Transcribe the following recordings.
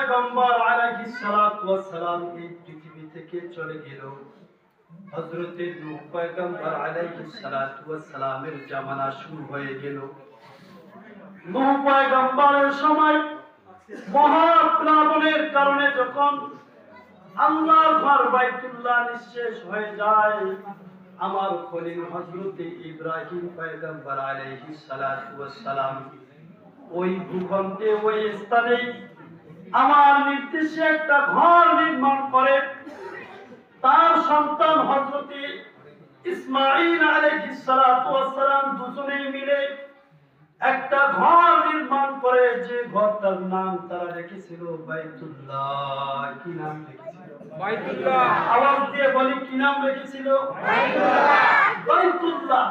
পয়গম্বর আলাইহিস সালাতু ওয়াস সালাম এই পৃথিবী থেকে চলে গেল, হযরতে নূহ পয়গম্বর আলাইহিস সালাতু ওয়াস সালামের জামানা শুরু হয়ে গেল। নূহ পয়গম্বরের সময় মহাপ্লাবনের কারণে যখন আল্লাহর ঘর বাইতুল্লাহ নিঃশেষ হয়ে যায়, আমার খলিল হযরতে ইব্রাহিম পয়গম্বর আলাইহিস সালাতু ওয়াস সালাম ওই ভূখণ্ডে ওই স্থানে আমার নির্দেশে একটা ঘর নির্মাণ করে তার সন্তান হযরতে ইসমাঈল আলাইহিস সালাতু ওয়াস সালাম দুজনেই মিলে একটা ঘর নির্মাণ করে, যে ঘরটার নাম তারা রেখেছিল বাইতুল্লাহ। কি নাম রেখেছিল? বাইতুল্লাহ। আওয়াজ দিয়ে বলি, কি নাম রেখেছিল? বাইতুল্লাহ। বাইতুল্লাহ।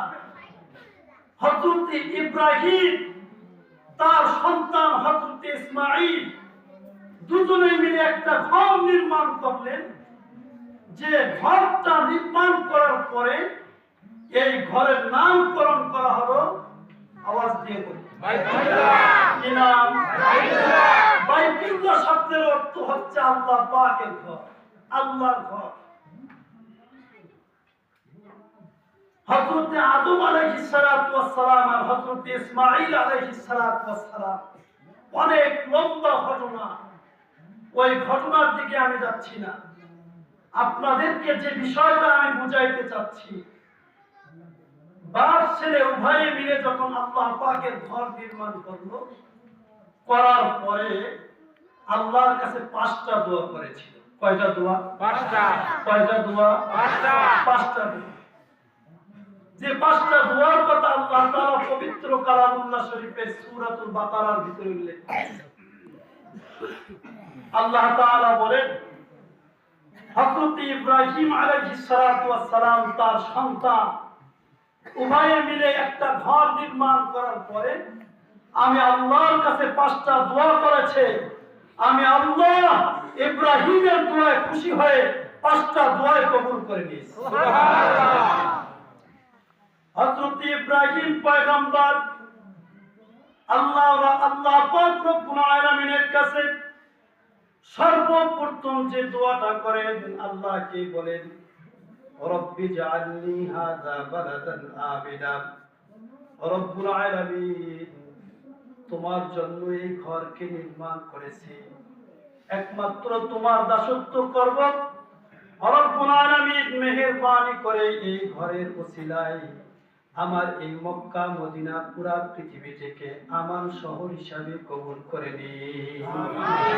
হযরতে ইব্রাহিম তার সন্তান হযরতে ইসমাঈল দুজনে মিলে একটা ঘর নির্মাণ করলেন, যে ঘরটা নির্মাণ করার পরে এই ঘরের নামকরণ করা হলো, আওয়াজ দিয়ে বলি, বাইতুল্লাহ। কি নাম? বাইতুল্লাহ। বাইতুল্লাহ শব্দের অর্থ হচ্ছে আল্লাহ পাকের ঘর, আল্লাহর ঘর। হযরতে আদম আলাইহিস সালাতু ওয়াস সালাম আর হযরতে ইসমাঈল আলাইহিস সালাতু ওয়াস সালাম অনেক লম্বা ঘটনা, ওই ঘটনার দিকে আমি যাচ্ছি না। আপনাদেরকে যে বিষয়টা আমি বুঝাইতে চাচ্ছি, বাপ ছেলে উভয়ে মিলে যখন আল্লাহ পাকের ঘর নির্মাণ করলো, করার পরে আল্লাহর কাছে 5টা দোয়া করেছিল। কয়টা দোয়া? 5টা। কয়টা দোয়া? 5টা। 5টা দোয়া। যে 5টা দোয়ার কথা আল্লাহ তাআলা পবিত্র কালামুল্লাহ শরীফের সূরাতুল বাকারার ভিতরে উল্লেখ করেছেন। আল্লাহ তাআলা বলেন, হযরত ইব্রাহিম আলাইহিস সালাতু ওয়াস সালাম তার সন্তান উভয়ে মিলে একটা ঘর নির্মাণ করার পরে আমি আল্লাহর কাছে 5টা দোয়া করেছে। আমি আল্লাহ ইব্রাহিমের দোয়ায় খুশি হয়ে 5টা দোয়া কবুল করে নিয়েছি। সুবহানাল্লাহ। হযরত ইব্রাহিম পয়গম্বর আল্লাহ পাক রব্বুল আলামিনের কাছে সর্বপ্রথম যে দোয়াটা করেন, আল্লাহকে বলেন, রব্বি জাআলনি হাযা বালাদান আমিনা। রব্বুল আলামিন, তোমার জন্য এই ঘরকে নির্মাণ করেছি, একমাত্র তোমার দাসত্ব করব। রব্বুল আলামিন মেহেরবানি করে এই ঘরের ওসিলায় আমার এই মক্কা মদিনা পুরা পৃথিবীটাকে আমান শহর হিসাবে কবুল করে নিন।